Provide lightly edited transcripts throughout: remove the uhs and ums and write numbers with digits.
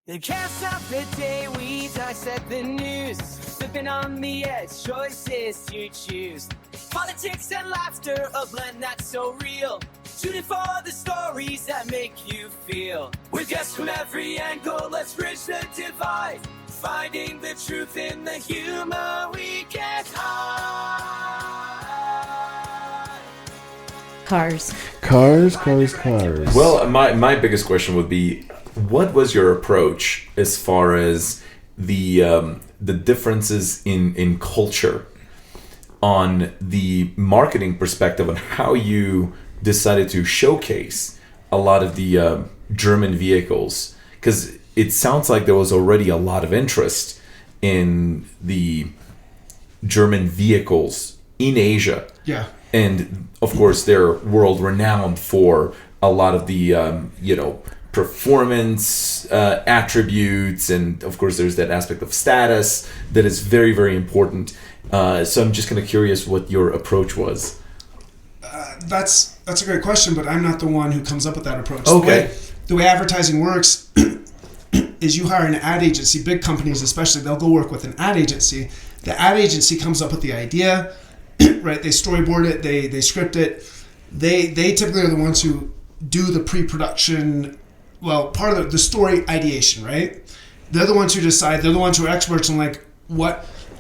They can't stop the day we dissect the news, flipping on the edge, choices to choose. Politics and laughter, a blend that's so real, shooting for the stories that make you feel. With guests from every angle, let's bridge the divide, finding the truth in the humor we can't hide. Cars. Well, my biggest question would be, what was your approach as far as the differences in culture on the marketing perspective, and how you decided to showcase a lot of the German vehicles? Because it sounds like there was already a lot of interest in the German vehicles in Asia. Yeah. And of course, they're world renowned for a lot of the, performance attributes. And of course, there's that aspect of status that is very, very important. So I'm just kind of curious what your approach was. That's a great question, but I'm not the one who comes up with that approach. Okay. The way advertising works is you hire an ad agency, big companies especially, they'll go work with an ad agency. The ad agency comes up with the idea, right? They storyboard it, they script it. They typically are the ones who do the pre-production, well, part of the story ideation, right? They're the ones who decide, they're the ones who are experts in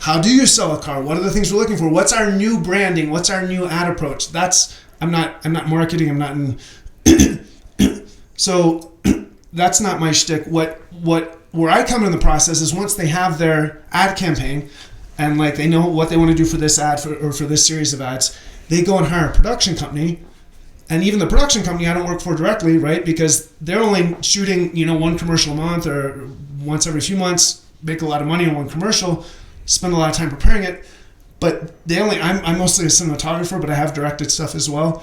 how do you sell a car? What are the things we're looking for? What's our new branding? What's our new ad approach? I'm not marketing, I'm not in so that's not my shtick. Where I come in the process is once they have their ad campaign and they know what they want to do for this ad or for this series of ads, they go and hire a production company. And even the production company I don't work for directly, right? Because they're only shooting, one commercial a month or once every few months, make a lot of money on one commercial, spend a lot of time preparing it. But I'm mostly a cinematographer, but I have directed stuff as well.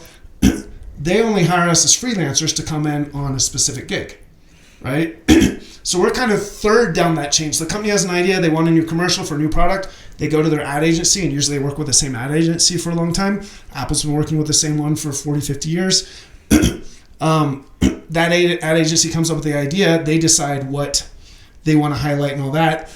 They only hire us as freelancers to come in on a specific gig, right? So we're kind of third down that chain. So the company has an idea, they want a new commercial for a new product. They go to their ad agency, and usually they work with the same ad agency for a long time. Apple's been working with the same one for 40, 50 years. That ad agency comes up with the idea. They decide what they want to highlight and all that.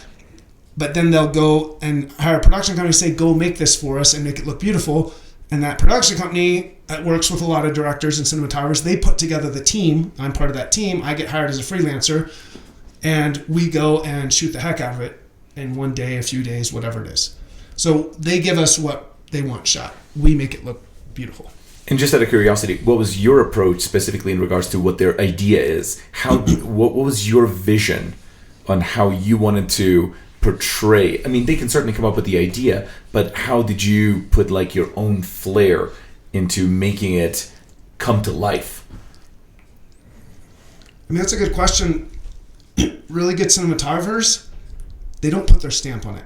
But then they'll go and hire a production company and say, go make this for us and make it look beautiful. And that production company works with a lot of directors and cinematographers. They put together the team. I'm part of that team. I get hired as a freelancer. And we go and shoot the heck out of it in one day, a few days, whatever it is. So they give us what they want shot. We make it look beautiful. And just out of curiosity, what was your approach specifically in regards to what their idea is? What was your vision on how you wanted to portray? I mean, they can certainly come up with the idea, but how did you put your own flair into making it come to life? I mean, that's a good question. Really good cinematographers, they don't put their stamp on it.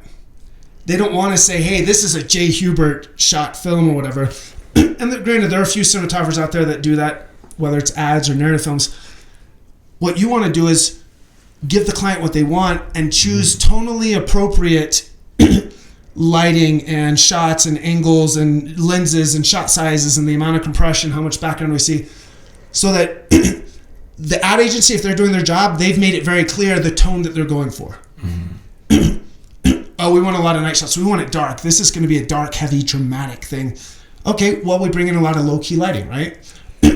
They don't want to say, hey, this is a Jay Hubert shot film or whatever. And granted, there are a few cinematographers out there that do that, whether it's ads or narrative films. What you want to do is give the client what they want and choose tonally appropriate lighting and shots and angles and lenses and shot sizes and the amount of compression, how much background we see, so that the ad agency, if they're doing their job, they've made it very clear the tone that they're going for. Oh, we want a lot of night shots. We want it dark. This is going to be a dark, heavy, dramatic thing. Okay, well, we bring in a lot of low-key lighting, right?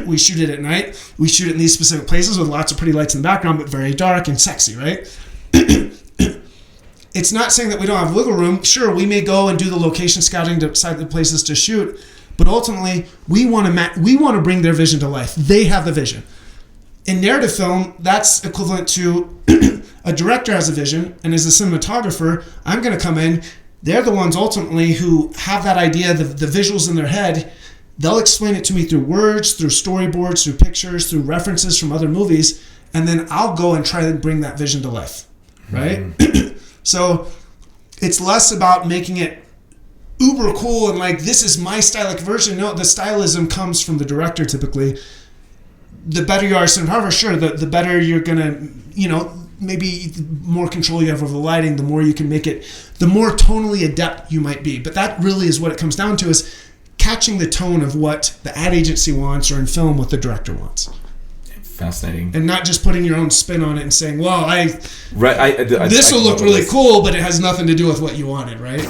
We shoot it at night. We shoot it in these specific places with lots of pretty lights in the background, but very dark and sexy, right? It's not saying that we don't have wiggle room. Sure, we may go and do the location scouting to decide the places to shoot, but ultimately, we want to bring their vision to life. They have the vision. In narrative film, that's equivalent to a director has a vision, and as a cinematographer, I'm going to come in. They're the ones ultimately who have that idea, the visuals in their head. They'll explain it to me through words, through storyboards, through pictures, through references from other movies, and then I'll go and try to bring that vision to life, right? So it's less about making it uber cool and this is my stylic version. No, the stylism comes from the director typically. The better you are as a cinematographer, sure, the better you're going to, maybe the more control you have over the lighting, the more you can make it, the more tonally adept you might be. But that really is what it comes down to, is catching the tone of what the ad agency wants, or in film, what the director wants. Fascinating. And not just putting your own spin on it and saying, well, this will look can really this. cool, but it has nothing to do with what you wanted, right?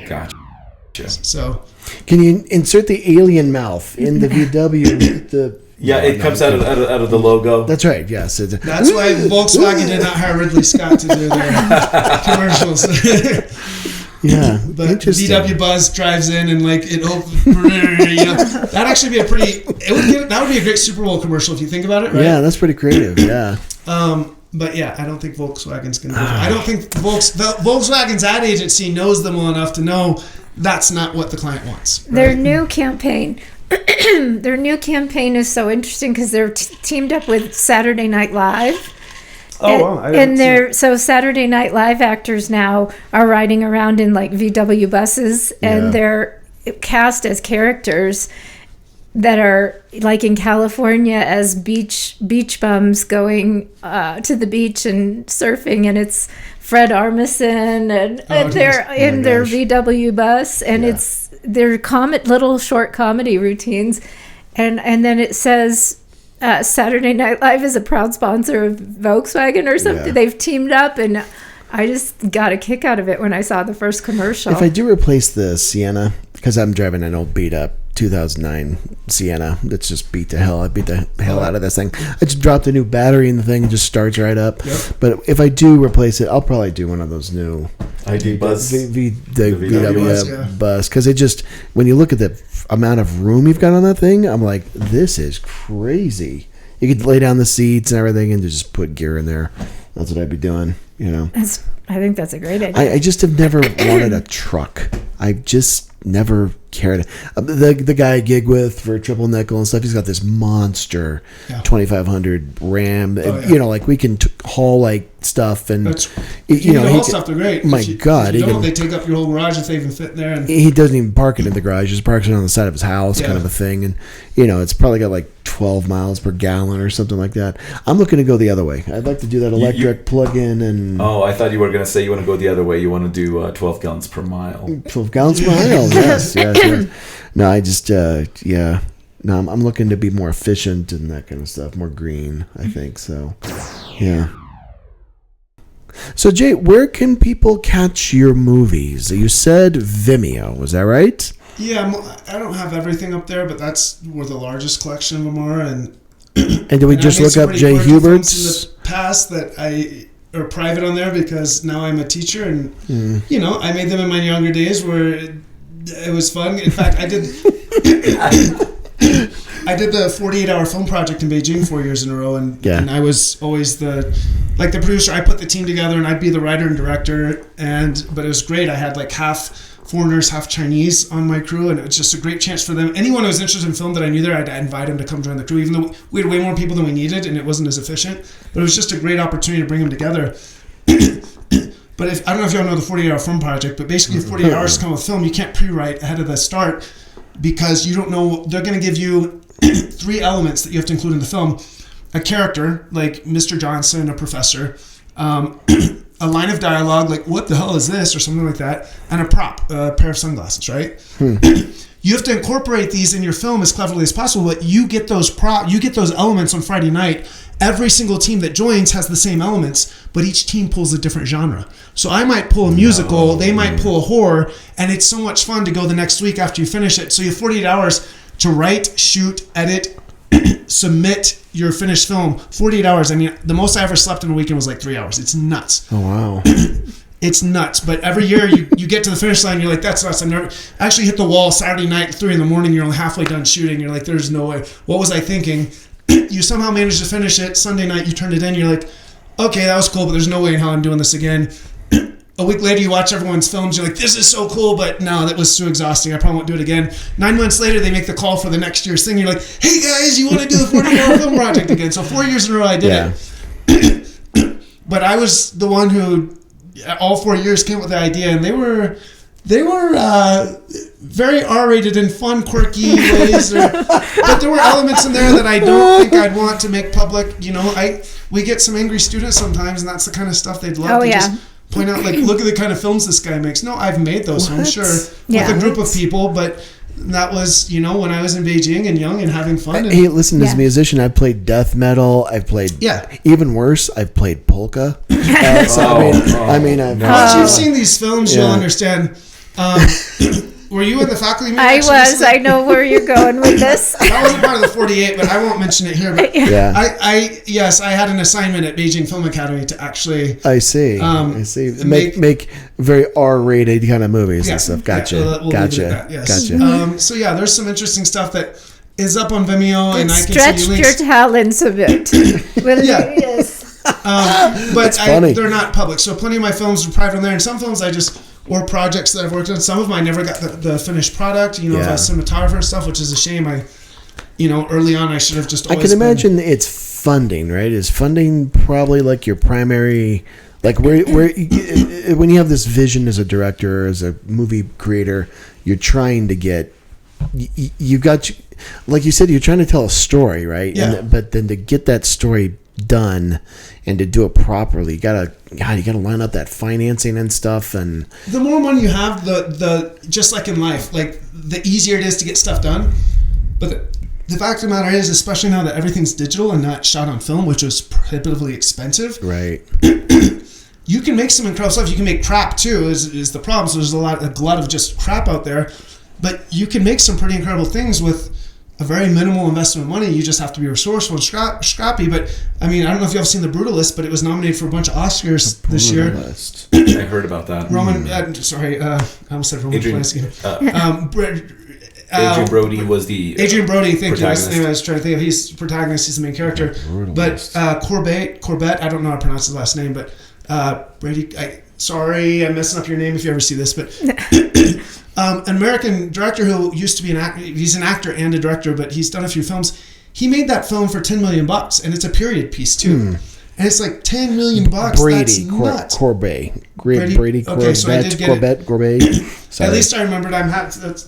Gotcha. So, can you insert the alien mouth in the VW? It comes out of the logo. That's right. Yes, that's why Volkswagen did not hire Ridley Scott to do their commercials. Yeah, but interesting. VW Buzz drives in and like it that'd actually be that would be a great Super Bowl commercial if you think about it, right? Yeah, that's pretty creative. Yeah. But yeah, I don't think Volkswagen's going to. I don't think Volkswagen's ad agency knows them well enough to know that's not what the client wants. Right? Their new campaign. Their new campaign is so interesting because they're teamed up with Saturday Night Live. So Saturday Night Live actors now are riding around in like VW buses, and they're cast as characters that are like in California as beach bums going to the beach and surfing, and it's Fred Armisen and they're in their VW bus, and it's their little short comedy routines, and then it says Saturday Night Live is a proud sponsor of Volkswagen or something. They've teamed up, and I just got a kick out of it when I saw the first commercial. If I do replace the Sienna, because I'm driving an old beat up 2009 Sienna that's just beat the hell out of this thing. I just dropped a new battery in the thing and just starts right up. Yep. But if I do replace it, I'll probably do one of those new ID Buzz, the VW Buzz, because it just, when you look at the amount of room you've got on that thing, I'm like, this is crazy. You could lay down the seats and everything and just put gear in there. That's what I'd be doing, you know. I think that's a great idea. I just have never wanted a truck. I just never cared. The guy I gig with for Triple Nickel and stuff, he's got this monster 2500 Ram. You know, like we can haul like stuff and haul stuff. They're great. My God, they take up your whole garage if they even fit there. And he doesn't even park it in the garage; he just parks it on the side of his house, kind of a thing. And it's probably got like 12 miles per gallon or something like that. I'm looking to go the other way. I'd like to do that electric plug-in and. Oh, I thought you were going to say you want to go the other way. You want to do 12 gallons per mile. 12 gallons per mile. Yes. No, I just No, I'm looking to be more efficient and that kind of stuff, more green. I think so. Yeah. So Jay, where can people catch your movies? You said Vimeo, is that right? Yeah, I don't have everything up there, but that's where the largest collection of them are. And do we just look up Jay Hubert's? In the past that are private on there because now I'm a teacher, and I made them in my younger days where it was fun. In fact, I did the 48-hour film project in Beijing 4 years in a row, and I was always the producer. I put the team together, and I'd be the writer and director. But it was great. I had like half foreigners, half Chinese on my crew, and it was just a great chance for them. Anyone who was interested in film that I knew there, I'd invite them to come join the crew, even though we had way more people than we needed, and it wasn't as efficient. But it was just a great opportunity to bring them together. But I don't know if y'all know the 48-hour film project, but basically 48 hours to come with film, you can't pre-write ahead of the start because you don't know. They're going to give you 3 elements that you have to include in the film: a character like Mr. Johnson, a professor, a line of dialogue like "What the hell is this?" or something like that, and a prop, a pair of sunglasses. Right? You have to incorporate these in your film as cleverly as possible, but you get those elements on Friday night. Every single team that joins has the same elements, but each team pulls a different genre. So I might pull a musical, they might pull a horror, and it's so much fun to go the next week after you finish it. So you have 48 hours to write, shoot, edit, submit your finished film. 48 hours. I mean, the most I ever slept in a weekend was like 3 hours. It's nuts. Oh, wow. It's nuts. But every year you get to the finish line, you're like, that's nuts. I never actually hit the wall Saturday night at 3 a.m. You're only halfway done shooting. You're like, there's no way. What was I thinking? You somehow managed to finish it. Sunday night, you turned it in. You're like, okay, that was cool, but there's no way in hell I'm doing this again. A week later, you watch everyone's films. You're like, this is so cool, but no, that was too exhausting. I probably won't do it again. 9 months later, they make the call for the next year's thing. You're like, hey, guys, you want to do the 48-hour film project again? So 4 years in a row, I did it. But I was the one who, all 4 years, came up with the idea, and they were very R-rated in fun, quirky ways. But there were elements in there that I don't think I'd want to make public. We get some angry students sometimes, and that's the kind of stuff they'd love to just point out. Like, look at the kind of films this guy makes. No, I've made those films, sure, with a group of people. But that was, you know, when I was in Beijing and young and having fun. And, Hey, listen, as a Yeah. musician, I've played death metal. I've played, even worse, I've played polka. I mean, once you've seen these films, you'll Yeah. understand. Were you in the faculty meeting? I actually was. recently? I know where you're going with this. That wasn't part of the 48, but I won't mention it here. But yeah. I had an assignment at Beijing Film Academy to actually. I see. Make very R-rated kind of movies and stuff. Gotcha. We'll leave it at that, yes. Gotcha. So yeah, there's some interesting stuff that is up on Vimeo, and I can Stretched send you your links. talents a bit. Well, Yeah. yes. But funny. they're not public. So plenty of my films are private on there, and some films or projects that I've worked on. Some of them I never got the finished product. You know, Yeah. as a cinematographer and stuff, which is a shame. Early on, I should have just. I Always can imagine it's funding, right? Is funding probably like your primary, like where when you have this vision as a director, as a movie creator, you're trying to get, you got, like you said, you're trying to tell a story, right? Yeah. But then to get that story done and to do it properly, you gotta line up that financing and stuff. And the more money you have, the just like in life, like the easier it is to get stuff done. But the fact of the matter is, especially now that everything's digital and not shot on film, which was prohibitively expensive, right. you can make some incredible stuff. You can make crap too, is the problem. So there's a glut of just crap out there, but you can make some pretty incredible things with a very minimal investment of money. You just have to be resourceful and scrappy. But I mean, I don't know if you've seen The Brutalist, but it was nominated for a bunch of Oscars this year. I heard about that. I almost said Roman Adrian- Polanski. Adrian Brody was the Adrian Brody, thank you. That's the protagonist. name I was trying to think of. He's the protagonist. He's the main character. But Corbett, I don't know how to pronounce his last name, but Brady. Sorry, I'm messing up your name if you ever see this, but an American director who used to be an actor. He's an actor and a director, but he's done a few films. He made that film for $10 million, and it's a period piece too. And it's like $10 million. That's nuts. Corbet. Brady. Okay, so I did get it. Corbett. At least I remembered.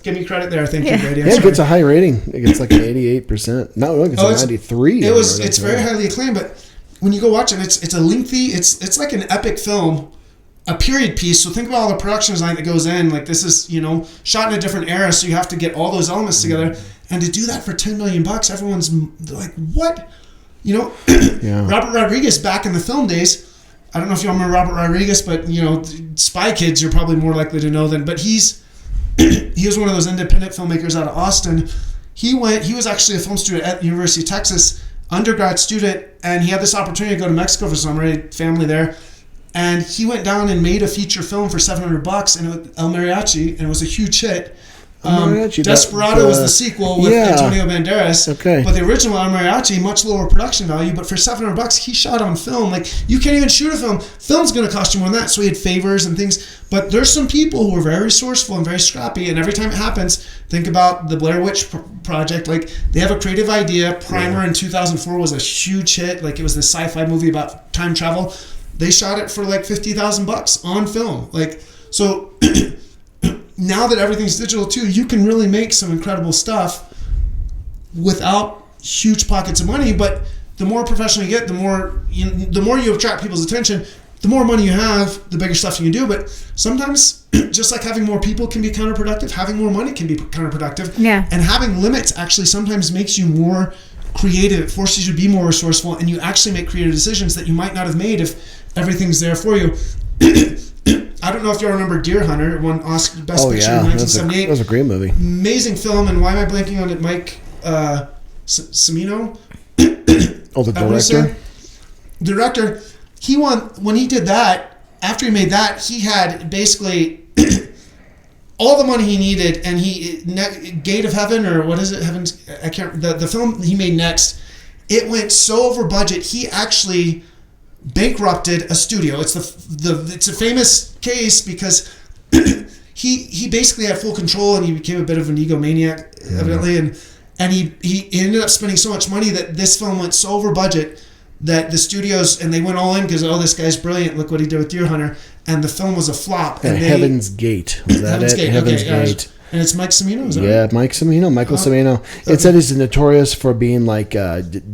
Give me credit there. Thank you, Brady. Yeah, it gets a high rating. It gets like an 88%. No, look, it's a 93. It's very highly acclaimed, but when you go watch it, it's a lengthy. It's like an epic film, a period piece. So think about all the production design that goes in. Like this is shot in a different era, so you have to get all those elements together. And to do that for $10 million, everyone's like, what? Robert Rodriguez back in the film days. I don't know if you remember Robert Rodriguez, but Spy Kids you're probably more likely to know than. But he was one of those independent filmmakers out of Austin. He was actually a film student at the University of Texas, undergrad student, and he had this opportunity to go to Mexico for summer, family there. And he went down and made a feature film for $700, and it was El Mariachi, and it was a huge hit. Desperado was the sequel with Antonio Banderas. Okay. But the original El Mariachi, much lower production value, but for $700, he shot on film. Like, you can't even shoot a film. Film's going to cost you more than that, so he had favors and things. But there's some people who are very resourceful and very scrappy, and every time it happens, think about the Blair Witch Project. Like, they have a creative idea. Primer in 2004 was a huge hit. Like, it was this sci-fi movie about time travel. They shot it for like $50,000 on film. Like, so now that everything's digital too, you can really make some incredible stuff without huge pockets of money. But the more professional you get, the more you attract people's attention. The more money you have, the bigger stuff you can do. But sometimes, just like having more people can be counterproductive, having more money can be counterproductive. Yeah. And having limits actually sometimes makes you more creative. It forces you to be more resourceful, and you actually make creative decisions that you might not have made if everything's there for you. I don't know if you all remember Deer Hunter. It won Oscar Best Picture in 1978. That was a great movie. Amazing film, and why am I blanking on it? Mike Cimino? Oh, the director? Director. He won, when he did that, after he made that, he had basically all the money he needed, and Gate of Heaven, or what is it? Heaven's, I can't, the film he made next, it went so over budget, he actually bankrupted a studio. It's a famous case because he basically had full control, and he became a bit of an egomaniac, evidently, and he ended up spending so much money that this film went so over budget that the studios, and they went all in because, this guy's brilliant, look what he did with Deer Hunter, and the film was a flop. And Heaven's Gate. Was that Heaven's it? Gate. Heaven's Okay, Gate. And it's Mike Cimino, is that Yeah, right? Michael Cimino. It said he's notorious for being like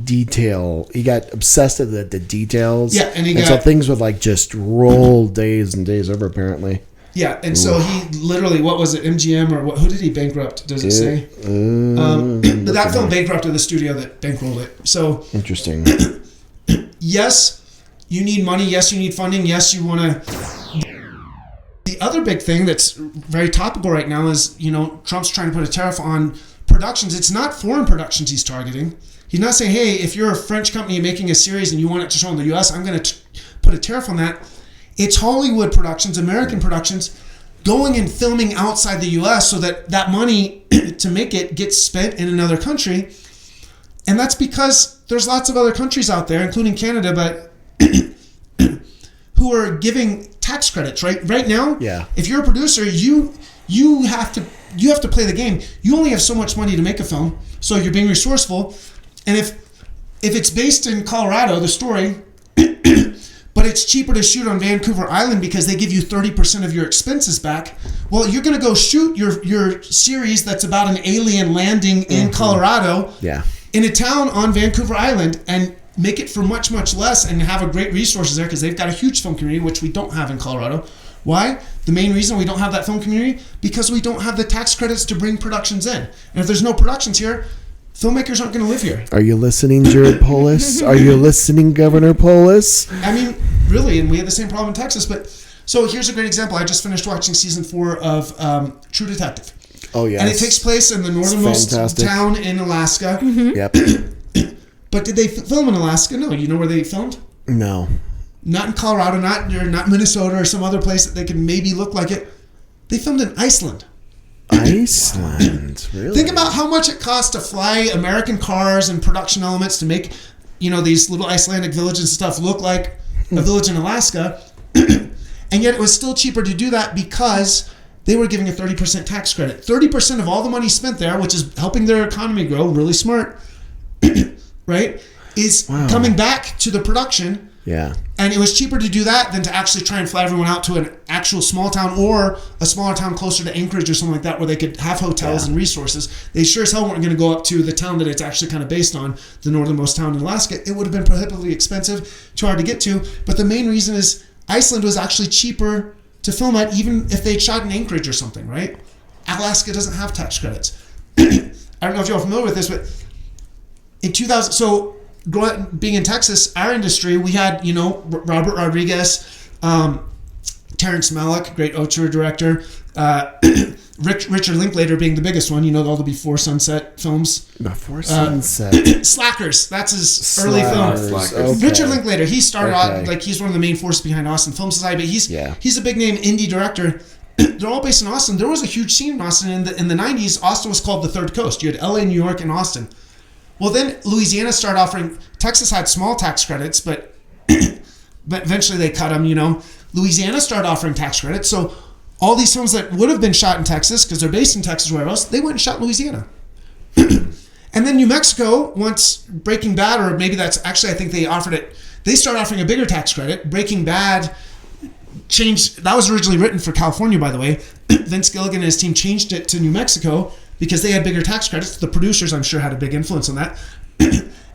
detail. He got obsessed with the details. Yeah, and so things would like just roll days and days over, apparently. Yeah, and so he literally, what was it, MGM or what? Who did he bankrupt? Does it say? But that film bankrupted the studio that bankrolled it. So interesting. Yes, you need money. Yes, you need funding. Yes, you want to. The other big thing that's very topical right now is, Trump's trying to put a tariff on productions. It's not foreign productions he's targeting. He's not saying, hey, if you're a French company making a series and you want it to show in the U.S., I'm going to put a tariff on that. It's Hollywood productions, American productions, going and filming outside the U.S. so that that money to make it gets spent in another country. And that's because there's lots of other countries out there, including Canada, but who are giving tax credits, right? Right now, if you're a producer, you have to play the game. You only have so much money to make a film, so you're being resourceful. And if it's based in Colorado, the story, but it's cheaper to shoot on Vancouver Island because they give you 30% of your expenses back, well, you're going to go shoot your series that's about an alien landing in Colorado in a town on Vancouver Island and make it for much, much less and have a great resources there because they've got a huge film community, which we don't have in Colorado. Why? The main reason we don't have that film community, because we don't have the tax credits to bring productions in. And if there's no productions here, filmmakers aren't going to live here. Are you listening, Jared Polis? Are you listening, Governor Polis? I mean, really, and we have the same problem in Texas. But so here's a great example. I just finished watching season 4 of True Detective. Oh, yeah. And it takes place in the northernmost town in Alaska. Yep. But did they film in Alaska? No. You know where they filmed? No. Not in Colorado, not Minnesota or some other place that they could maybe look like it. They filmed in Iceland. Iceland, really? Think about how much it costs to fly American cars and production elements to make, these little Icelandic villages and stuff look like a village in Alaska. And yet it was still cheaper to do that because they were giving a 30% tax credit. 30% of all the money spent there, which is helping their economy grow, really smart, right, is coming back to the production. Yeah. And it was cheaper to do that than to actually try and fly everyone out to an actual small town or a smaller town closer to Anchorage or something like that where they could have hotels and resources. They sure as hell weren't going to go up to the town that it's actually kind of based on, the northernmost town in Alaska. It would have been prohibitively expensive, too hard to get to. But the main reason is Iceland was actually cheaper to film at, even if they'd shot in Anchorage or something, right? Alaska doesn't have tax credits. I don't know if you're familiar with this, but in 2000, so being in Texas, our industry, we had, Robert Rodriguez, Terrence Malick, great auteur director, Richard Linklater being the biggest one, all the Before Sunset films. Before Sunset. Slackers, that's his early film. Okay. Richard Linklater, he started out, he's one of the main forces behind Austin Film Society, but he's a big name indie director. They're all based in Austin. There was a huge scene in Austin in the 90s. Austin was called the Third Coast. You had LA, New York, and Austin. Well, then Louisiana started offering. Texas had small tax credits, but eventually they cut them. Louisiana started offering tax credits, so all these films that would have been shot in Texas because they're based in Texas or wherever else, they went and shot in Louisiana. And then New Mexico, once Breaking Bad, or maybe that's actually, I think they offered it. They started offering a bigger tax credit. Breaking Bad changed. That was originally written for California, by the way. Vince Gilligan and his team changed it to New Mexico because they had bigger tax credits. The producers, I'm sure, had a big influence on that.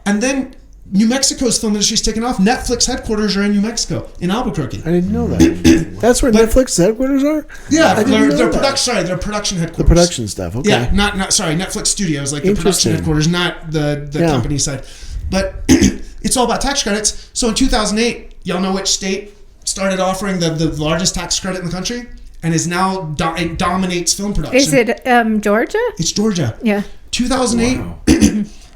And then New Mexico's film industry's taken off. Netflix headquarters are in New Mexico, in Albuquerque. I didn't know that. That's where Netflix headquarters are? Yeah, their production headquarters. The production stuff, okay. Yeah, not Netflix Studios, like the production headquarters, not the company side. But it's all about tax credits. So in 2008, y'all know which state started offering the largest tax credit in the country? And is now it dominates film production. Is it Georgia? It's Georgia. Yeah. 2008. Wow.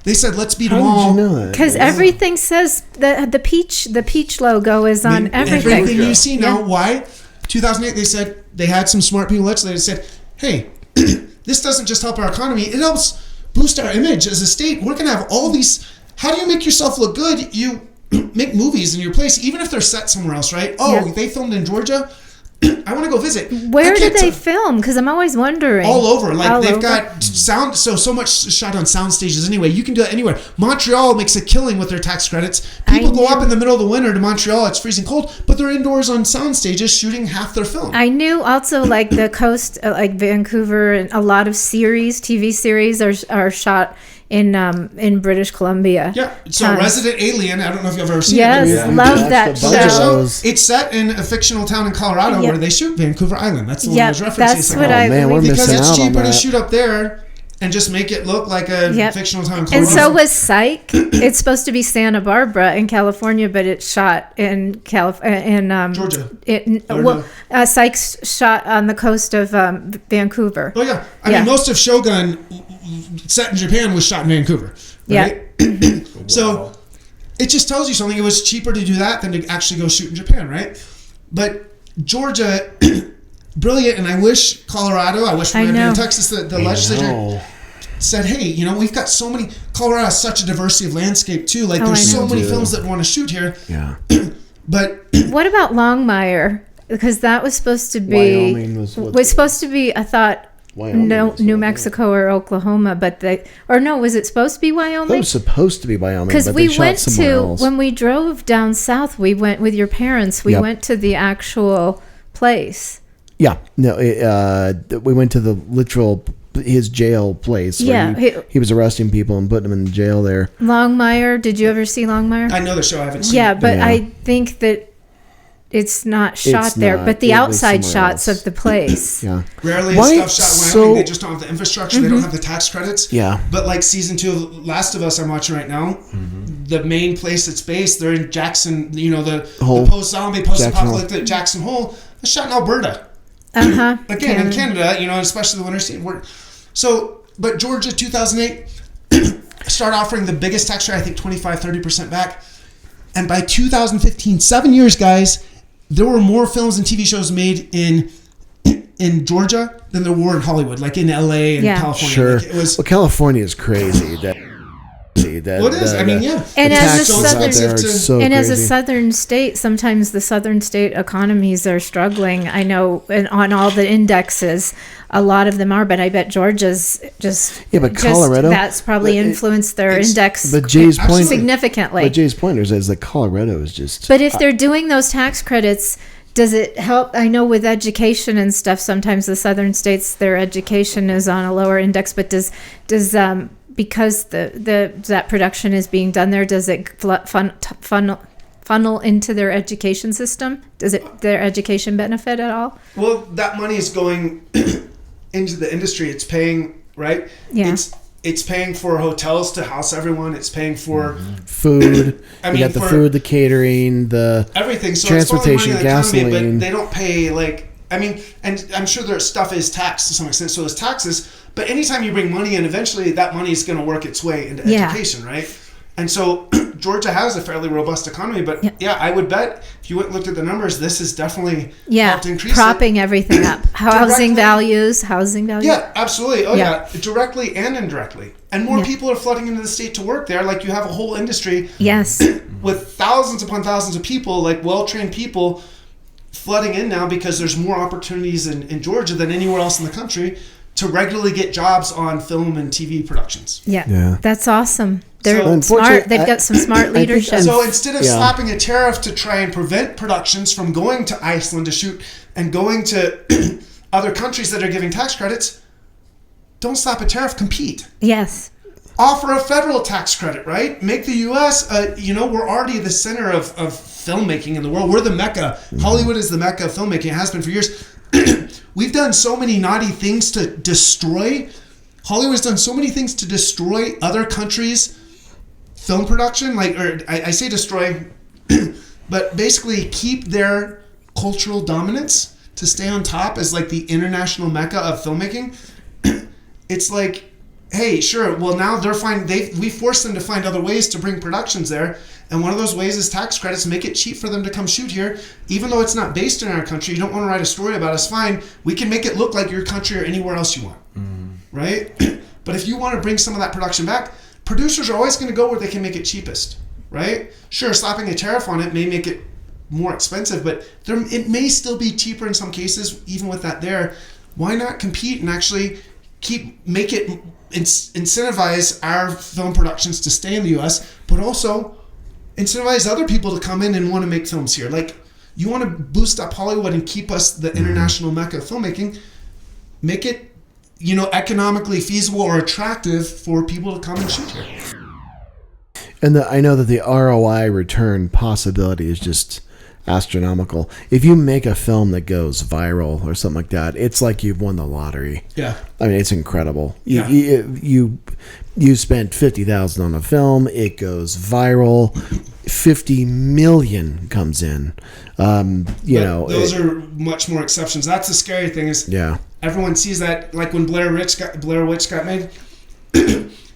They said let's beat them all. How did you know that? Because everything says the peach logo is on everything. Everything you see now. Why? 2008. They said they had some smart people legislated said, hey, this doesn't just help our economy. It helps boost our image as a state. We're gonna have all these. How do you make yourself look good? You make movies in your place, even if they're set somewhere else, right? Oh, they filmed in Georgia. I want to go visit. Where did they film? Because I'm always wondering. All over. They've got sound. So much shot on sound stages anyway. You can do it anywhere. Montreal makes a killing with their tax credits. People go up in the middle of the winter to Montreal. It's freezing cold, but they're indoors on sound stages shooting half their film. I knew also the coast, like Vancouver, and a lot of TV series are shot in British Columbia. Yeah. So Tons. Resident Alien, I don't know if you've ever seen Yes, it. Yeah. love Watched that a bunch of show. those. It's set in a fictional town in Colorado Yep. where they shoot Vancouver Island. That's the one I Yep, was referencing. that's It's what like, I man, we're believe. because missing it's out on cheaper to that. shoot up there and just make it look like a Yep. fictional town in And Colorado. so was Psych. It's supposed to be Santa Barbara in California, but it's shot in Georgia. Psych's shot on the coast of Vancouver. Oh yeah, I Yeah. mean most of Shogun set in Japan was shot in Vancouver. Right? So it just tells you something. It was cheaper to do that than to actually go shoot in Japan, right? But Georgia, brilliant, and I wish Colorado, I wish I know. in Texas, the legislature said, hey, you know, we've got so many. Colorado has such a diversity of landscape too. Like there's I know. so many films that want to shoot here. Yeah. But What about Longmire? Because that was supposed to be Wyoming was supposed to be. I thought Wyoming no was New what, Mexico or Oklahoma, but was it supposed to be It Wyoming? was supposed to be Wyoming, Because but we they shot went somewhere to else. when we drove down south. We went with your parents. We Yep. went to the actual place. Yeah, no, we went to the literal his jail place. Where Yeah, he was arresting people and putting them in jail there. Longmire. Did you ever see Longmire? I know the show. I haven't seen Yeah, it. but Yeah. I think that it's not shot It's there. not. But the It was outside somewhere shots else. of the place. Yeah, Rarely Why is stuff shot in so- Wyoming. They just don't have the infrastructure. They don't have the tax credits. Yeah. But like season 2 of Last of Us I'm watching right now, the main place it's based, they're in Jackson, you know, the Hole. post-zombie, post-apocalyptic Jackson Hole. It's shot in Alberta. Again, in Canada, you know, especially the winter season. So, but Georgia 2008 started offering the biggest tax rate, I think 25-30% back. And by 2015, 7 years, guys, there were more films and TV shows made in Georgia than there were in Hollywood, like in LA and Yeah. California. sure. Like it was, well, California is crazy. well, it is. I mean, yeah. And the as a taxes out southern- there are so and as a crazy. southern state, sometimes the southern state economies are struggling. I know, and on all the indexes, a lot of them are. But I bet Georgia's just but Colorado, that's probably but influenced their index. But Jay's point, significantly. But Jay's point is that Colorado is just. But if they're doing those tax credits, does it help? I know with education and stuff, sometimes the southern states, their education is on a lower index. But does because that production is being done there, does it funnel into their education system? Does it their education benefit at all? Well, that money is going into the industry. It's paying, right? Yeah. It's paying for hotels to house everyone. It's paying for food. I You mean, got the for food, the catering, the everything. So transportation, it's money in the economy, gasoline. but they don't pay like. I mean, and I'm sure their stuff is taxed to some extent. So there's taxes. But anytime you bring money in, eventually that money is going to work its way into education, right? And so Georgia has a fairly robust economy, but yeah, I would bet if you went and looked at the numbers, this is definitely helped increase propping everything up. Housing values. Yeah, absolutely. Oh Yeah. yeah, directly and indirectly. And more people are flooding into the state to work there. Like you have a whole industry Yes. with thousands upon thousands of people, like well-trained people flooding in now because there's more opportunities in Georgia than anywhere else in the country to regularly get jobs on film and TV productions. Yeah. That's awesome. They're So- smart. They've got some smart leadership. So instead of slapping a tariff to try and prevent productions from going to Iceland to shoot and going to other countries that are giving tax credits, don't slap a tariff, compete. Yes. Offer a federal tax credit, right? Make the U.S., we're already the center of filmmaking in the world. We're the mecca. Hollywood is the mecca of filmmaking. It has been for years. We've done so many naughty things to destroy. Hollywood's done so many things to destroy other countries' film production. I say destroy, but basically keep their cultural dominance to stay on top as like the international mecca of filmmaking. It's like, hey, sure. Well, now they're fine. We forced them to find other ways to bring productions there, and one of those ways is tax credits. Make it cheap for them to come shoot here, even though it's not based in our country. You don't want to write a story about us. Fine, we can make it look like your country or anywhere else you want, right? But if you want to bring some of that production back, producers are always going to go where they can make it cheapest, right? Sure, slapping a tariff on it may make it more expensive, but it may still be cheaper in some cases, even with that there. Why not compete and actually incentivize our film productions to stay in the U.S., but also incentivize other people to come in and want to make films here. Like, you want to boost up Hollywood and keep us the international mecca of filmmaking, make it, economically feasible or attractive for people to come and shoot here. And I know that the ROI return possibility is just astronomical. If you make a film that goes viral or something like that, it's like you've won the lottery. Yeah. I mean, it's incredible. Yeah. You spent $50,000 on a film, it goes viral, 50 million comes in. Those are much more exceptions. That's the scary thing is everyone sees that, like when Blair Witch got made.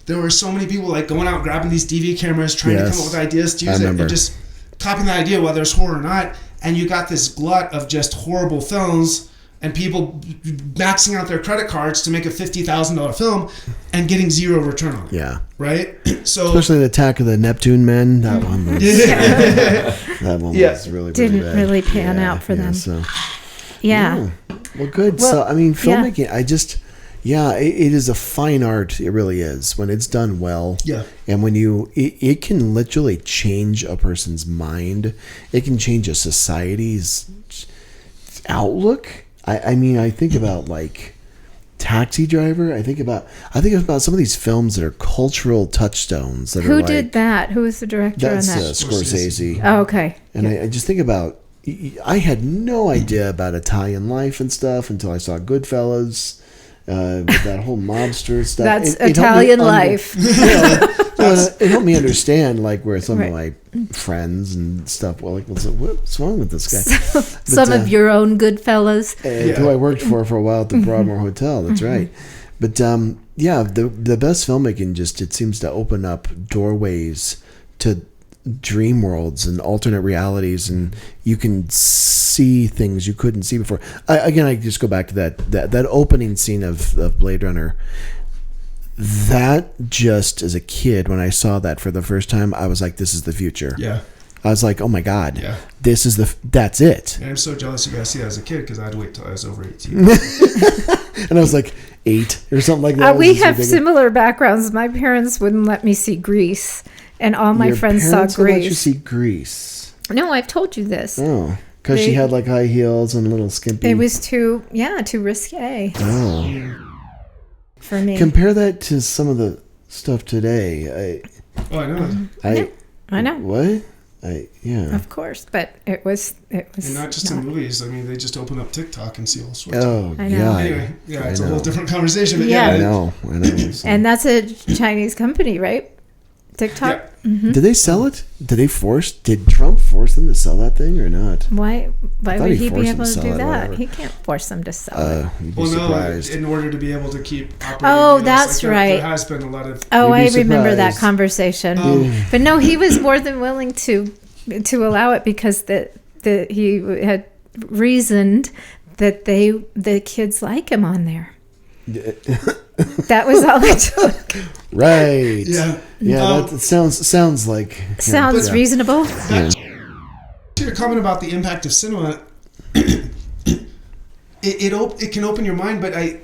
There were so many people like going out grabbing these DV cameras trying to come up with ideas to use it and just copying the idea whether it's horror or not, and you got this glut of just horrible films and people maxing out their credit cards to make a $50,000 film and getting zero return on it. Yeah. Right? So especially the Attack of the Neptune Men, that one was that one was really didn't bad. really pan out for them. So. Yeah. Well, good. So I mean, filmmaking, it is a fine art. It really is when it's done well. Yeah. And when it can literally change a person's mind. It can change a society's outlook. I mean, I think about like Taxi Driver. I think about some of these films that are cultural touchstones. Who did that? Who was the director on that? That's Scorsese. Oh, okay. And I just think about. I had no idea about Italian life and stuff until I saw Goodfellas. That whole mobster stuff. That's Italian life. It helped me understand like where some of my friends and stuff. Well, like what's wrong with this guy? Some of your own Goodfellas. Who I worked for a while at the Broadmoor Hotel. That's right. But the best filmmaking it seems to open up doorways to dream worlds and alternate realities, and you can see things you couldn't see before. I just go back to that opening scene of Blade Runner. That just as a kid, when I saw that for the first time, I was like, this is the future. Yeah. I was like, oh my God, that's it. And I'm so jealous you guys see that as a kid because I had to wait till I was over 18. And I was like 8 or something like that. We have similar backgrounds. My parents wouldn't let me see Grease. And all my friends saw Grease. Let you see Grease? No, I've told you this. Oh, because she had like high heels and a little skimpy. It was too risque. Oh. For me. Compare that to some of the stuff today. I know. I know. What? Of course, but it was. And not just in movies. I mean, they just open up TikTok and see all sorts. Oh, I know. yeah. Anyway, it's a whole different conversation. But I know. So. And that's a Chinese company, right? TikTok. Yeah. Mm-hmm. Did they sell it? Did Trump force them to sell that thing or not? Why would he be able to do that? Whatever. He can't force them to sell it. You'd be surprised. In order to be able to keep operating. Oh, that's like right. There has been a lot of. Oh, I remember that conversation. But no, he was more than willing to allow it because he had reasoned that the kids like him on there. That was all it took. Right. Yeah. Yeah. That sounds like. Sounds reasonable. To your comment about the impact of cinema, it can open your mind, but I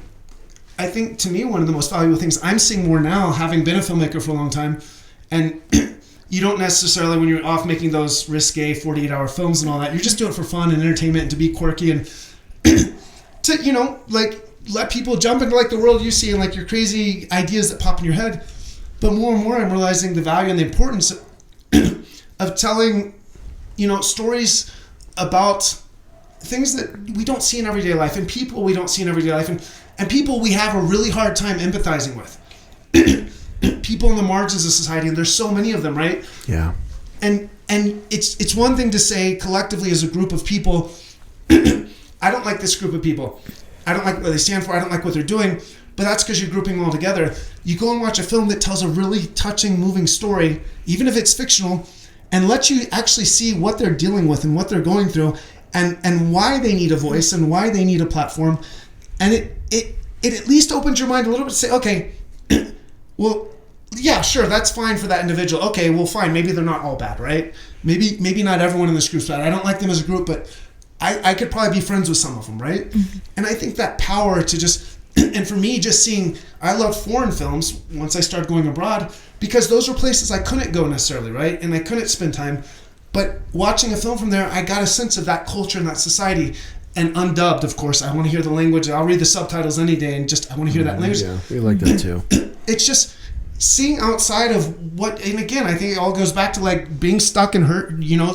think to me one of the most valuable things I'm seeing more now, having been a filmmaker for a long time, and you don't necessarily when you're off making those risque 48-hour films and all that, you're just doing it for fun and entertainment and to be quirky and to let people jump into like the world you see and like your crazy ideas that pop in your head. But more and more I'm realizing the value and the importance of telling, stories about things that we don't see in everyday life and people we don't see in everyday life and people we have a really hard time empathizing with. People in the margins of society, and there's so many of them, right? Yeah. And it's one thing to say collectively as a group of people, I don't like this group of people. I don't like what they stand for. I don't like what they're doing. But that's because you're grouping them all together. You go and watch a film that tells a really touching, moving story, even if it's fictional, and lets you actually see what they're dealing with and what they're going through and why they need a voice and why they need a platform. And it at least opens your mind a little bit to say, okay, well, yeah, sure, that's fine for that individual. Okay, well, fine. Maybe they're not all bad, right? Maybe not everyone in this group's bad. I don't like them as a group, but I could probably be friends with some of them, right? Mm-hmm. And I think that power to just, and for me, just seeing, I love foreign films once I started going abroad because those were places I couldn't go necessarily, right? And I couldn't spend time. But watching a film from there, I got a sense of that culture and that society. and undubbed, of course. I want to hear the language. I'll read the subtitles any day, and just I want to hear that language. Yeah, we like that too. It's just seeing outside of what, and again, I think it all goes back to like being stuck in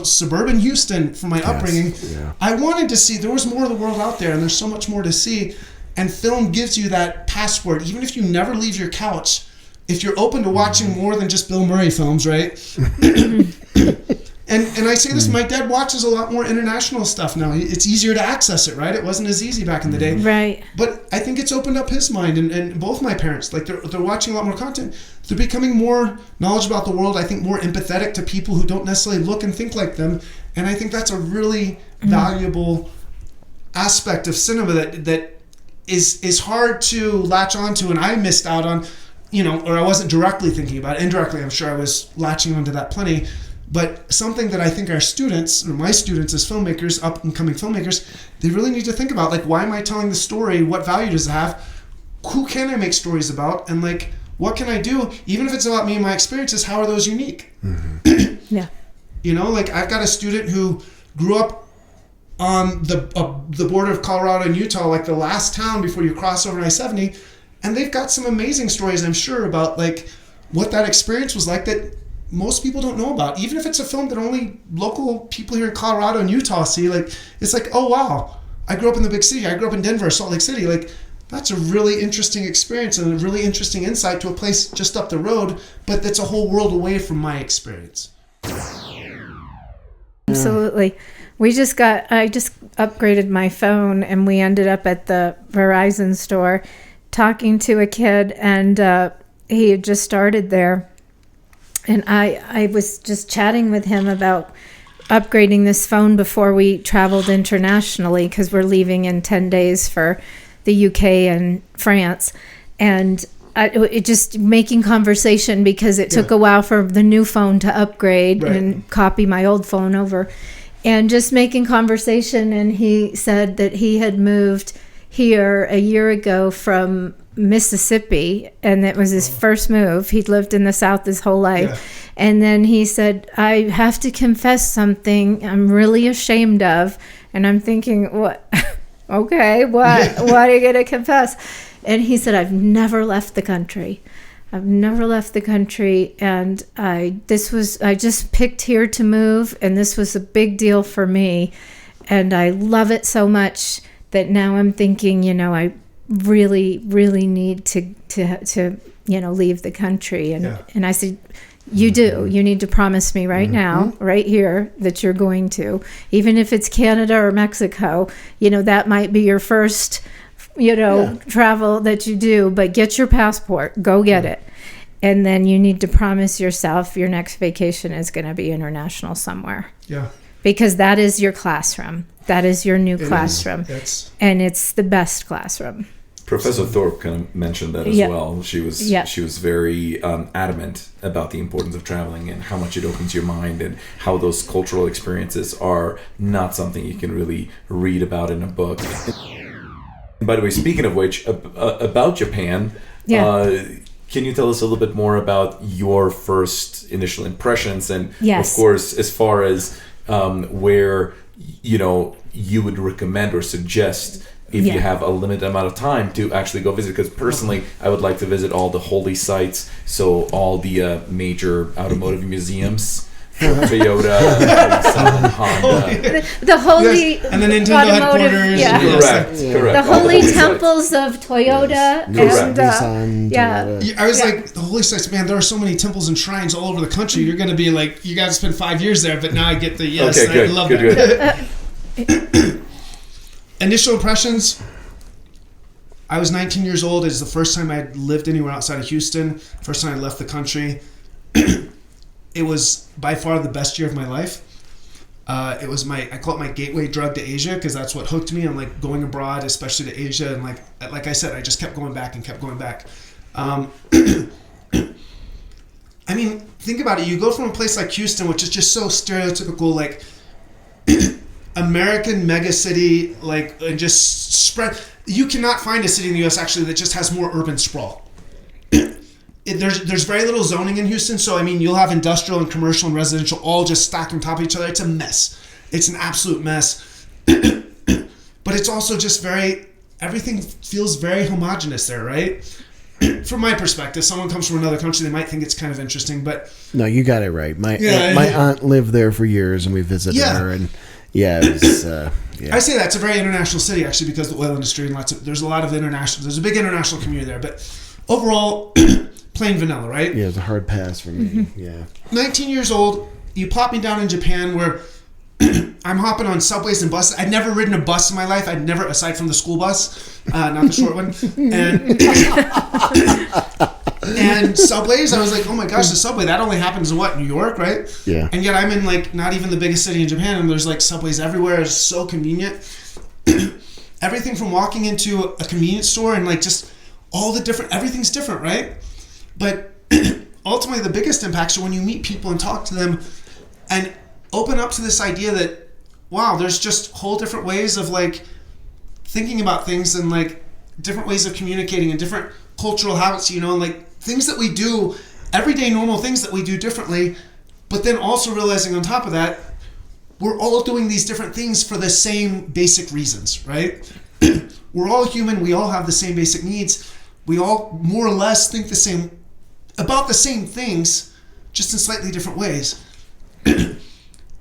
suburban Houston from my upbringing. Yeah. I wanted to see, there was more of the world out there, and there's so much more to see. And film gives you that passport, even if you never leave your couch. If you're open to watching more than just Bill Murray films, right? And I say this, my dad watches a lot more international stuff now. It's easier to access it, right? It wasn't as easy back in the day. Right. But I think it's opened up his mind, and both my parents, like they're watching a lot more content. They're becoming more knowledgeable about the world, I think more empathetic to people who don't necessarily look and think like them. And I think that's a really valuable aspect of cinema that is hard to latch onto, and I missed out on, or I wasn't directly thinking about it. Indirectly, I'm sure I was latching onto that plenty. But something that I think our students, or my students as filmmakers, up and coming filmmakers, they really need to think about, like, why am I telling the story? What value does it have? Who can I make stories about? And like, what can I do? Even if it's about me and my experiences, how are those unique? Yeah. Like I've got a student who grew up on the border of Colorado and Utah, like the last town before you cross over I-70, and they've got some amazing stories, I'm sure, about like what that experience was like that most people don't know about. Even if it's a film that only local people here in Colorado and Utah see, like it's like, oh wow, I grew up in the big city. I grew up in Denver, Salt Lake City. Like that's a really interesting experience and a really interesting insight to a place just up the road, but that's a whole world away from my experience. Absolutely. I just upgraded my phone, and we ended up at the Verizon store talking to a kid, and he had just started there. And I was just chatting with him about upgrading this phone before we traveled internationally, because we're leaving in 10 days for the UK and France. And it just making conversation, because it took a while for the new phone to upgrade and copy my old phone over. And just making conversation. And he said that he had moved here a year ago from Mississippi, and it was his first move. He'd lived in the South his whole life. And then he said, I have to confess something I'm really ashamed of. And I'm thinking, what? Okay, what? What are you going to confess? And he said, I've never left the country. And I just picked here to move, and this was a big deal for me. And I love it so much that now I'm thinking, I really, really need to leave the country. And I said, you need to promise me right now, right here, that you're going to, even if it's Canada or Mexico, that might be your first, travel that you do, but get your passport, go get it. And then you need to promise yourself your next vacation is going to be international somewhere. Yeah. Because that is your classroom. That is your new classroom. And it's the best classroom. Professor Thorpe kind of mentioned that as well. She was very adamant about the importance of traveling and how much it opens your mind, and how those cultural experiences are not something you can really read about in a book. And by the way, speaking of which, about Japan, can you tell us a little bit more about your first initial impressions, and of course, as far as where you would recommend or suggest if you have a limited amount of time to actually go visit? Because personally, I would like to visit all the holy sites, so all the major automotive museums. Toyota, Honda. The holy and the Nintendo headquarters. Correct. The holy temples of Toyota and Nissan, I was like, the holy sites, man, there are so many temples and shrines all over the country. You're going to be like, you got to spend 5 years there, but now I get the I love that. Good. Initial impressions, I was 19 years old. It was the first time I had lived anywhere outside of Houston, first time I left the country. It was by far the best year of my life. It was I call it my gateway drug to Asia, because that's what hooked me on like going abroad, especially to Asia. And like I said, I just kept going back and kept going back. I mean, think about it. You go from a place like Houston, which is just so stereotypical, like American mega city, like, and just spread. You cannot find a city in the U.S. actually that just has more urban sprawl. There's very little zoning in Houston, so I mean, you'll have industrial and commercial and residential all just stacked on top of each other. It's a mess. It's an absolute mess. But but it's also just everything feels very homogenous there, right? From my perspective, someone comes from another country, they might think it's kind of interesting, but No, you got it right. My Yeah. aunt lived there for years, and we visited Yeah. her, and it was. I say that it's a very international city actually because of the oil industry and there's a lot of there's a big international community there, but overall, plain vanilla, right? Yeah, it was a hard pass for me. Yeah. 19 years old, you plop me down in Japan where I'm hopping on subways and buses. I'd never ridden a bus in my life. I'd never, aside from the school bus, not the short one. And subways, I was like, oh my gosh, the subway, that only happens in New York, right? Yeah. And yet I'm in like not even the biggest city in Japan, and there's like subways everywhere. It's so convenient. Everything from walking into a convenience store and like just all the different, everything's different, right? But ultimately the biggest impacts are when you meet people and talk to them and open up to this idea that, wow, there's just whole different ways of like thinking about things and like different ways of communicating and different cultural habits, and like things that we do, everyday normal things that we do differently, but then also realizing on top of that, we're all doing these different things for the same basic reasons, right? We're all human, we all have the same basic needs, we all more or less think about the same things, just in slightly different ways.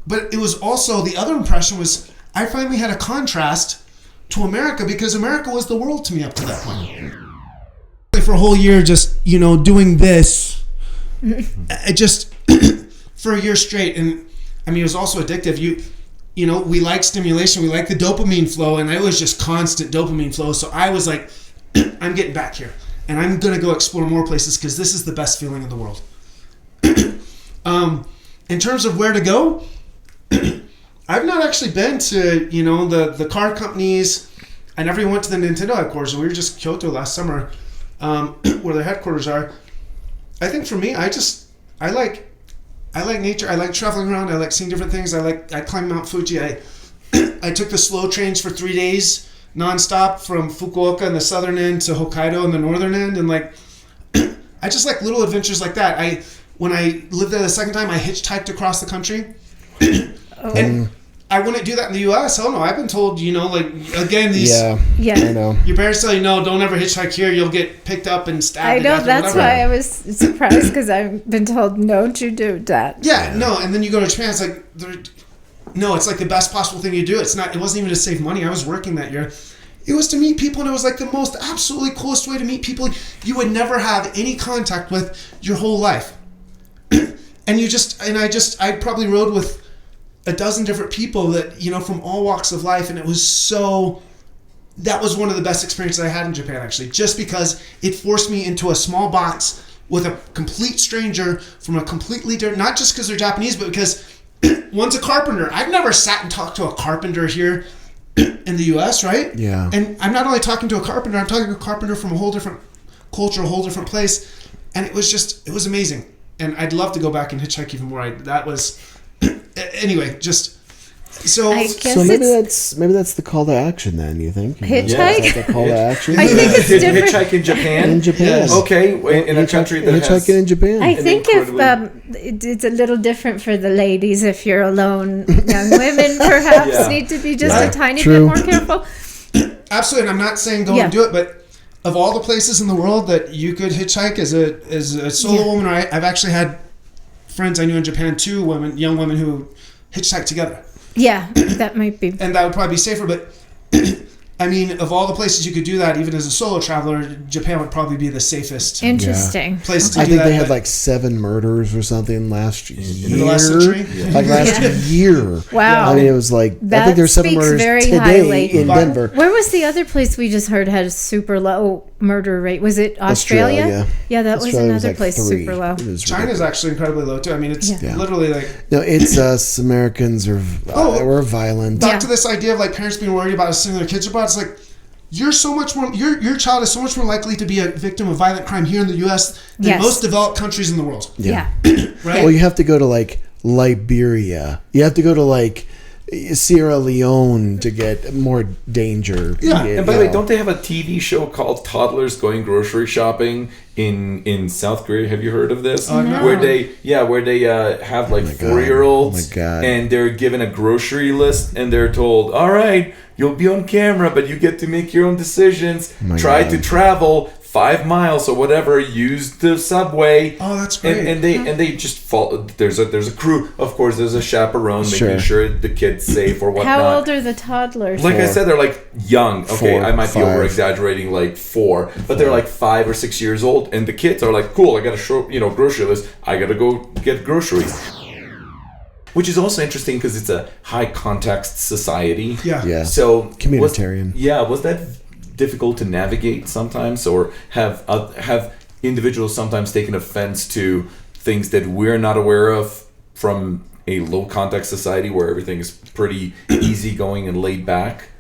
But it was also, the other impression was, I finally had a contrast to America because America was the world to me up to that point. For a whole year just, doing this, just for a year straight. And I mean, it was also addictive. We like stimulation, we like the dopamine flow, and it was just constant dopamine flow. So I was like, I'm getting back here and I'm going to go explore more places because this is the best feeling in the world. In terms of where to go, I've not actually been to, the car companies. I never even went to the Nintendo headquarters. We were just in Kyoto last summer, where their headquarters are. I think for me, I like nature. I like traveling around. I like seeing different things. I climbed Mount Fuji. I took the slow trains for 3 days nonstop from Fukuoka in the southern end to Hokkaido in the northern end, and like I just like little adventures like that. When I lived there the second time, I hitchhiked across the country. And I wouldn't do that in the U.S. Oh no, I've been told, again, these. Yeah. I know. Your parents tell you, no, don't ever hitchhike here. You'll get picked up and stabbed. I know, to death that's or whatever. why I was surprised because I've been told, don't you do that. Yeah, no, and then you go to Japan, it's like, it's like the best possible thing you do. It wasn't even to save money. I was working that year. It was to meet people, and it was like the most absolutely coolest way to meet people you would never have any contact with your whole life. And I probably rode with a dozen different people that, from all walks of life. And it was that was one of the best experiences I had in Japan, actually, just because it forced me into a small box with a complete stranger from a completely different, not just because they're Japanese, but because one's a carpenter. I've never sat and talked to a carpenter here in the US, right? Yeah. And I'm not only talking to a carpenter, I'm talking to a carpenter from a whole different culture, a whole different place. And it was amazing. And I'd love to go back and hitchhike even more. Anyway, just so. I guess So maybe that's the call to action then. You think? Hitchhike? Is that the call to action? I think it's different. Hitchhike in Japan? In Japan. Yes. Okay, in a country that has... Hitchhiking in Japan. I think if incredibly- it's a little different for the ladies if you're alone. Young women perhaps Yeah. need to be just Right. a tiny True. bit more careful. Absolutely, and I'm not saying go and do it, but of all the places in the world that you could hitchhike as a solo woman, right? I've actually had friends I knew in Japan, young women who hitchhiked together. Yeah, that might be. And that would probably be safer, but I mean, of all the places you could do that, even as a solo traveler, Japan would probably be the safest Interesting. place to I do think that. they had but like 7 murders or something last year. in the last century. Like last year. Wow. I mean, it was like, I That think there's 7 speaks murders very today highly. in Denver. Where was the other place we just heard had a super low murder rate? Was it Australia? Yeah, that was Australia another like place 3. super low. It was China's ridiculous. actually incredibly low too. I mean, it's Yeah. literally like No, it's us Americans we're violent. back Yeah. to this idea of like parents being worried about sending their kids abroad. It's like you're so much more. Your child is so much more likely to be a victim of violent crime here in the U.S. than Yes. most developed countries in the world. Yeah. Right? Well, you have to go to like Liberia. You have to go to like Sierra Leone to get more danger. Yeah. And by the way, don't they have a TV show called Toddlers Going Grocery Shopping in South Korea? Have you heard of this? Oh, no. Where they have like 4-year-olds Oh, my God. and they're given a grocery list and they're told, all right, you'll be on camera, but you get to make your own decisions. My Try God. to travel 5 miles or whatever. Use the subway. Oh, that's great. And they just follow. There's a crew. Of course, there's a chaperone Sure. making sure the kid's safe or whatnot. How old are the toddlers? Like I 4. said, they're like young. Okay, 4, I might be 5. over exaggerating, like 4, but they're like 5 or 6 years old, and the kids are like, "Cool, I got to show grocery list. I got to go get groceries." Which is also interesting because it's a high context society. Yeah. Yeah. So Communitarian. was that difficult to navigate sometimes, or have individuals sometimes taken offense to things that we're not aware of from a low context society where everything is pretty easygoing and laid back?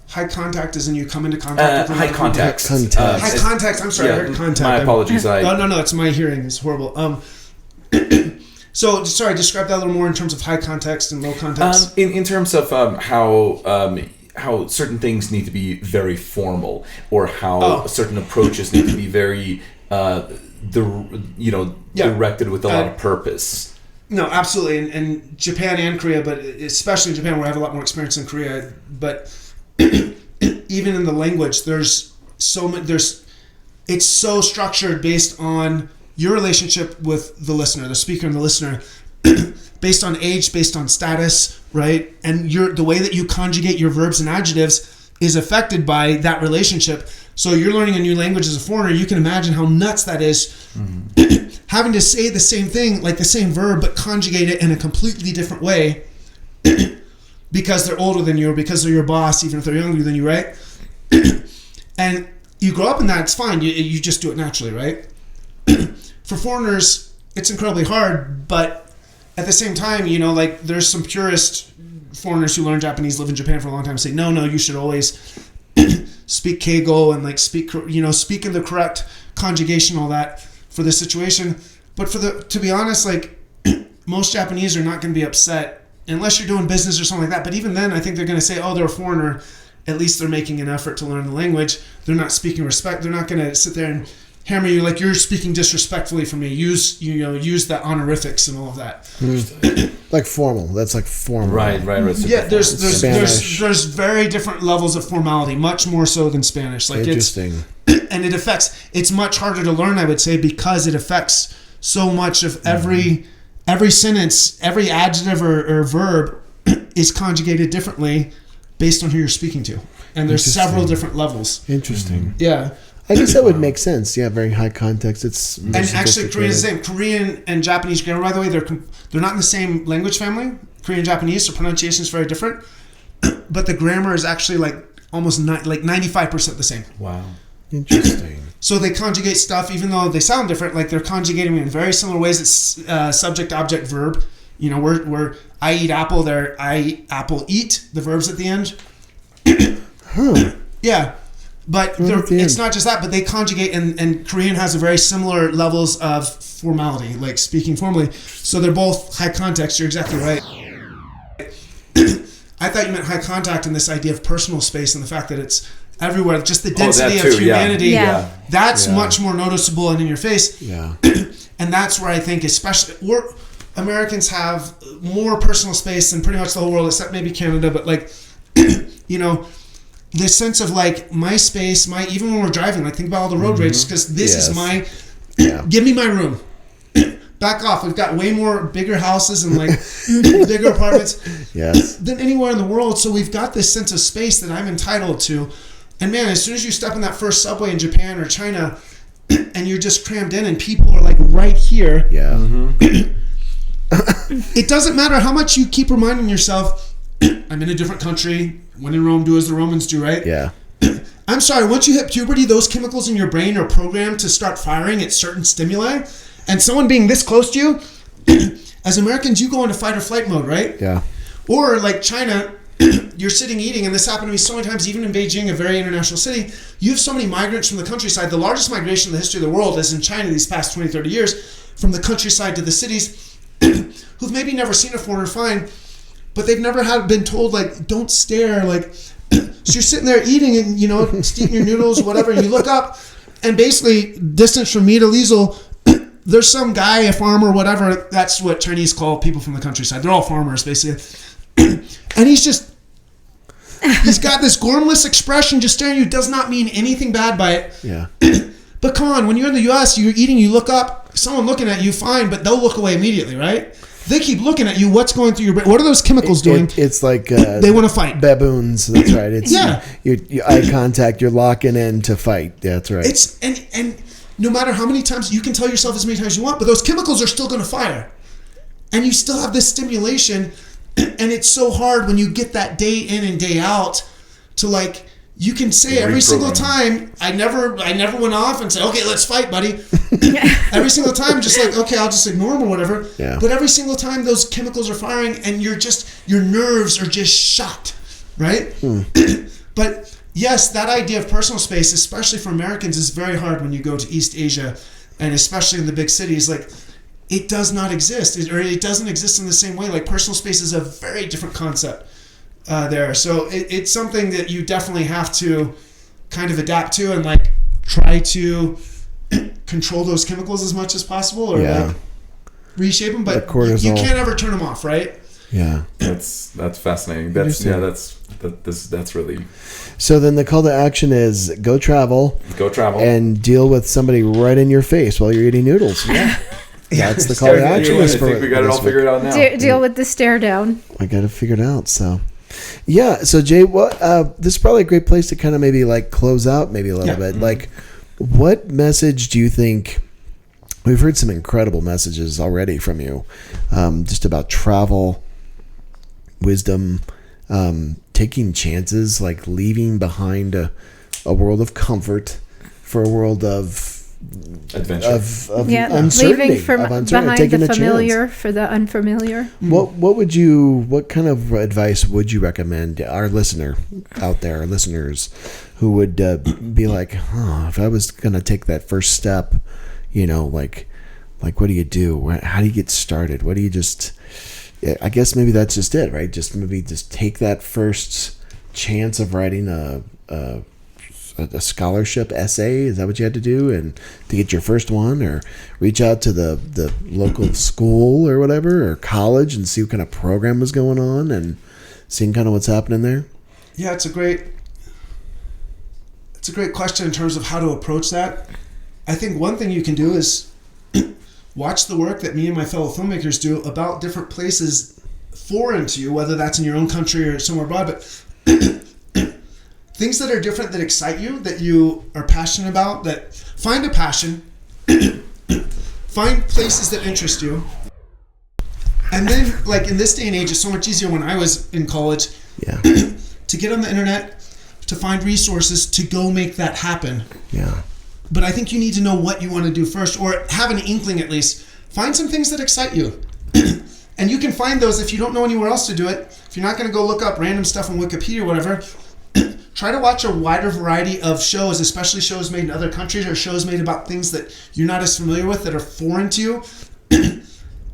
High contact is when you come into contact with High context. Context. High contact. I'm sorry. I heard contact. My apologies. No. It's my hearing is horrible. So sorry. Describe that a little more in terms of high context and low context. In terms of how certain things need to be very formal, or how certain approaches need to be very directed with a lot of purpose. No, absolutely. And Japan and Korea, but especially in Japan, where I have a lot more experience than Korea. But even in the language, it's so structured based on your relationship with the listener, the speaker and the listener, based on age, based on status, right? And the way that you conjugate your verbs and adjectives is affected by that relationship. So you're learning a new language as a foreigner. You can imagine how nuts that is. Mm-hmm. Having to say the same thing, like the same verb, but conjugate it in a completely different way because they're older than you or because they're your boss, even if they're younger than you, right? And you grow up in that, it's fine. You just do it naturally, right? For foreigners, it's incredibly hard, but at the same time, there's some purist foreigners who learn Japanese, live in Japan for a long time, say, no, you should always speak keigo and speak in the correct conjugation, all that for the situation. But to be honest, most Japanese are not going to be upset unless you're doing business or something like that. But even then, I think they're going to say, oh, they're a foreigner. At least they're making an effort to learn the language. They're not speaking respect. They're not going to sit there and hammer you like you're speaking disrespectfully for me. Use the honorifics and all of that. Like formal. That's like formal. Right. Yeah, there's very different levels of formality, much more so than Spanish. Interesting. And it affects. It's much harder to learn, I would say, because it affects so much of every sentence, every adjective or verb is conjugated differently based on who you're speaking to, and there's several different levels. Interesting. Yeah. I guess that would make sense. Yeah, very high context. It's and actually Korean is the same. Korean and Japanese grammar, by the way, they're not in the same language family. Korean and Japanese, so pronunciation is very different, but the grammar is actually almost 95% the same. Wow, interesting. So they conjugate stuff, even though they sound different. They're conjugating in very similar ways. It's subject, object, verb. Where I eat apple, there I apple eat. The verbs at the end. Yeah. But it's not just that, but they conjugate, and Korean has a very similar levels of formality, like speaking formally. So they're both high context. You're exactly right. I thought you meant high contact in this idea of personal space and the fact that it's everywhere. Just the density of humanity. Yeah. That's much more noticeable and in your face. Yeah. And that's where I think Americans have more personal space than pretty much the whole world, except maybe Canada. But this sense of my space, even when we're driving, think about all the road rages, because this is my, give me my room. Back off. We've got way more bigger houses and bigger apartments than anywhere in the world. So we've got this sense of space that I'm entitled to. And man, as soon as you step in that first subway in Japan or China and you're just crammed in and people are right here. Yeah. Mm-hmm. It doesn't matter how much you keep reminding yourself, I'm in a different country. When in Rome, do as the Romans do, right? Yeah. I'm sorry, once you hit puberty, those chemicals in your brain are programmed to start firing at certain stimuli. And someone being this close to you, as Americans, you go into fight or flight mode, right? Yeah. Or China, you're sitting eating, and this happened to me so many times, even in Beijing, a very international city. You have so many migrants from the countryside. The largest migration in the history of the world is in China these past 20, 30 years, from the countryside to the cities, who've maybe never seen a foreigner, fine. but they've never been told, like, don't stare, like, so you're sitting there eating and, you know, eating your noodles, whatever, and you look up, and basically, distance from me to Liesl, there's some guy, a farmer, whatever, that's what Chinese call people from the countryside. They're all farmers, basically. And he's got this gormless expression just staring at you, does not mean anything bad by it. Yeah. But come on, when you're in the U.S., you're eating, you look up, someone looking at you, fine, but they'll look away immediately, right? They keep looking at you. What's going through your brain? What are those chemicals doing? It's like they want to fight. Baboons. That's right. It's Yeah. Your eye contact. You're locking in to fight. That's right. It's and no matter how many times you can tell yourself as many times as you want, but those chemicals are still going to fire, and you still have this stimulation, and it's so hard when you get that day in and day out to, like, you can say every single time, I never went off and said, okay, let's fight, buddy. Every single time, just like, okay, I'll just ignore him or whatever. Yeah. But every single time those chemicals are firing and your nerves are just shot, right? But yes, that idea of personal space, especially for Americans, is very hard when you go to East Asia, and especially in the big cities. Like, it does not exist, or it doesn't exist in the same way. Like, personal space is a very different concept. There, so it's something that you definitely have to kind of adapt to and, like, try to control those chemicals as much as possible, or like reshape them. But you can't ever turn them off, right? Yeah, that's fascinating. That's really. So then the call to action is go travel, and deal with somebody right in your face while you're eating noodles. Yeah. That's the call to action. I think we got it all figured out now. Deal with the stare down. I got to figure it out. So. Yeah, so Jay, this is probably a great place to kind of maybe, like, close out maybe a little bit. Mm-hmm. Like, what message do you think? We've heard some incredible messages already from you, just about travel, wisdom, taking chances, like leaving behind a world of comfort for a world of adventure, of uncertainty, leaving from behind the familiar for the unfamiliar. What kind of advice would you recommend our listeners who would be like, if I was gonna take that first step, you know, like what do you do? How do you get started? What do you I guess maybe that's just it, right? Just take that first chance of writing a scholarship essay. Is that what you had to do, and to get your first one, or reach out to the local school or whatever, or college, and see what kind of program was going on and seeing kind of what's happening there? Yeah, it's a great question in terms of how to approach that. I think one thing you can do is watch the work that me and my fellow filmmakers do about different places foreign to you, whether that's in your own country or somewhere abroad, but things that are different, that excite you, that you are passionate about, that find a passion, find places that interest you. And then, like, in this day and age, it's so much easier when I was in college to get on the internet, to find resources, to go make that happen. Yeah. But I think you need to know what you want to do first, or have an inkling at least. Find some things that excite you. And you can find those if you don't know anywhere else to do it. If you're not going to go look up random stuff on Wikipedia or whatever, try to watch a wider variety of shows, especially shows made in other countries or shows made about things that you're not as familiar with, that are foreign to you.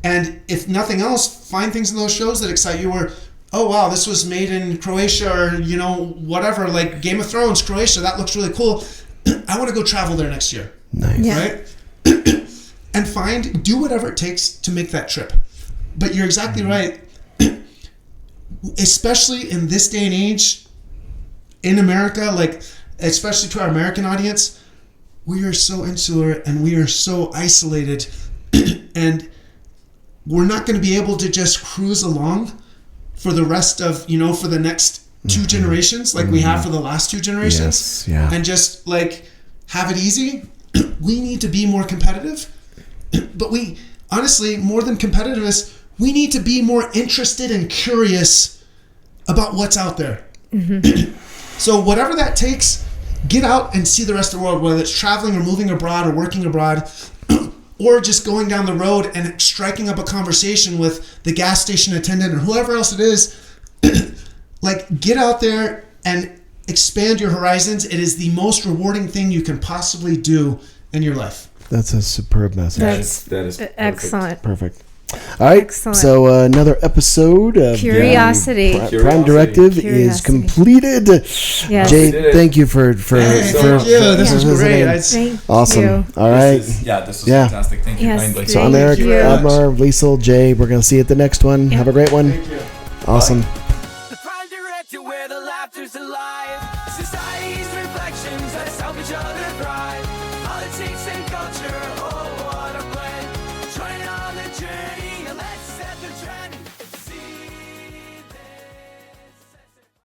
And if nothing else, find things in those shows that excite you, or, oh wow, this was made in Croatia, or, you know, whatever, like Game of Thrones, Croatia, that looks really cool. I want to go travel there next year. Nice. Yeah. Right? And do whatever it takes to make that trip. But you're exactly right. Especially in this day and age, in America, like, especially to our American audience, we are so insular and we are so isolated, and we're not going to be able to just cruise along for the rest of, you know, for the next two generations, like we have for the last two generations, and just, like, have it easy. We need to be more competitive, but we, honestly, more than competitiveness, we need to be more interested and curious about what's out there. So whatever that takes, get out and see the rest of the world, whether it's traveling or moving abroad or working abroad, or just going down the road and striking up a conversation with the gas station attendant or whoever else it is. Like, get out there and expand your horizons. It is the most rewarding thing you can possibly do in your life. That's a superb message. That is perfect. excellent. Perfect. All right. Excellent. So another episode of Curiosity. Prime Curiosity. Directive is Curiosity. completed. Yes. Jay, We did it. thank you for Hey, so thank much. you. This for is great. visiting. Thank Awesome. you. All right. This was Yeah. fantastic. Thank you Yes, kindly. So I'm Thank Eric, you. Admar, Liesl, Jay. We're going to see you at the next one. Yeah. Have a great one. Thank you. Awesome. The Prime Directive where the laughter's alive. Society's reflections that help each other thrive. Politics and culture, oh.